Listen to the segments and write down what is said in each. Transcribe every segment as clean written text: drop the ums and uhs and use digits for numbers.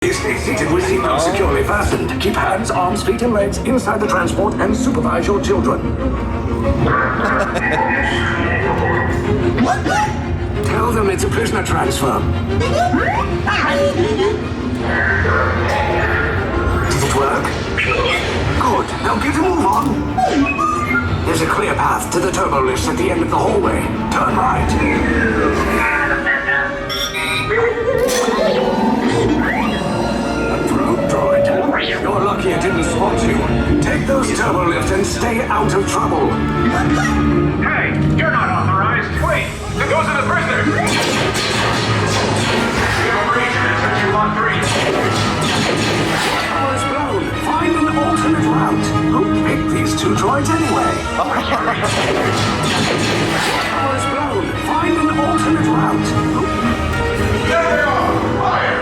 Stay seated with seatbelts securely fastened. Keep hands, arms, feet, and legs inside the transport and supervise your children. Tell them it's a prisoner transfer. Did it work? Good. Now get a move on. There's a clear path to the turbo lifts at the end of the hallway. Turn right. You're lucky it didn't spot you. Take those turbo lifts and stay out of trouble. Hey, you're not authorized. Wait, it goes to the prisoner. We have a breach in section lot 3. Power is blown. Find an alternate route. Who picked these two droids anyway? Power is blown. Find an alternate route. There they are. Fire.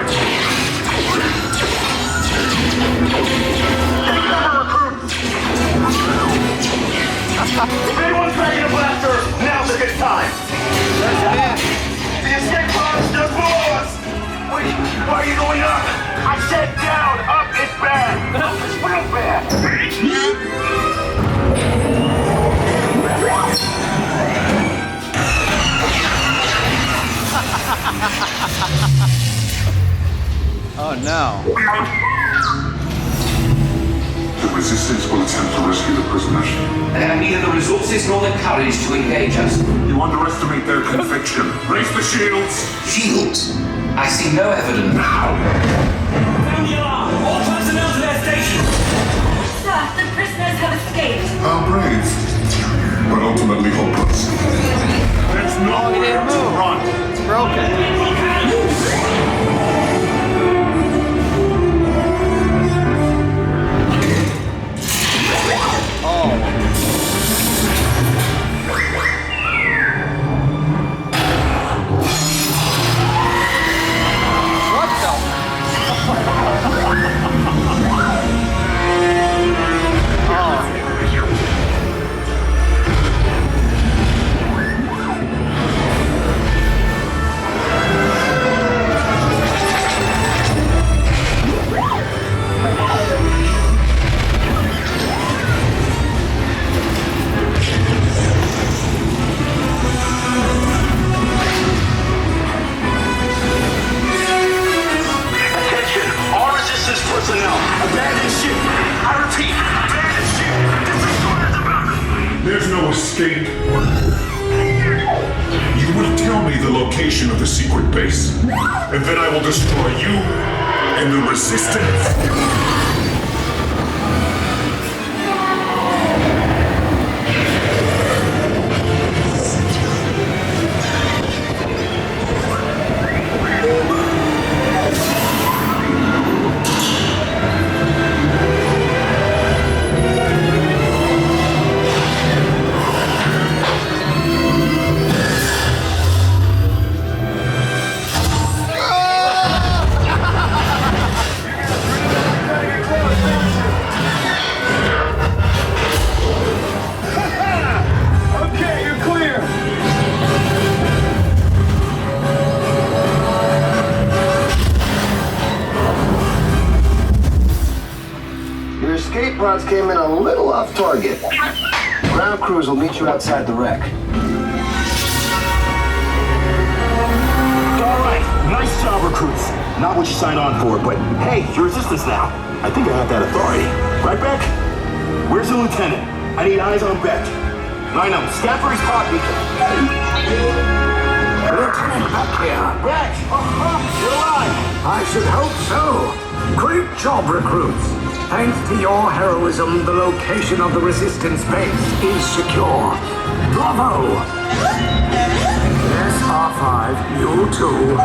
If anyone's dragging a blaster, now's a good time. The escape pods just below us. Wait, why are you going up? I said down. Up is bad. Up is real bad. Oh no. The resistance will attempt to rescue the prisoners. They have neither the resources nor the courage to engage us. You underestimate their conviction. Raise the shields! Shields? I see no evidence. Now! Sound the alarm! All personnel to their stations! Sir, the prisoners have escaped. How brave, but ultimately hopeless. There's nowhere to run. It's broken. There's no escape. You will tell me the location of the secret base, and then I will destroy you and the resistance. Escape pods came in a little off target. Ground crews will meet you outside the wreck. All right, nice job, recruits. Not what you signed on for, but hey, you're resistance now. I think I have that authority. Right, Beck? Where's the lieutenant? I need eyes on Beck. Line up, scan for his pod beacon. Lieutenant back here. Beck! You're alive! I should hope so. Great job, recruits. Thanks to your heroism, the location of the resistance base is secure. Bravo! Yes, R5, you too.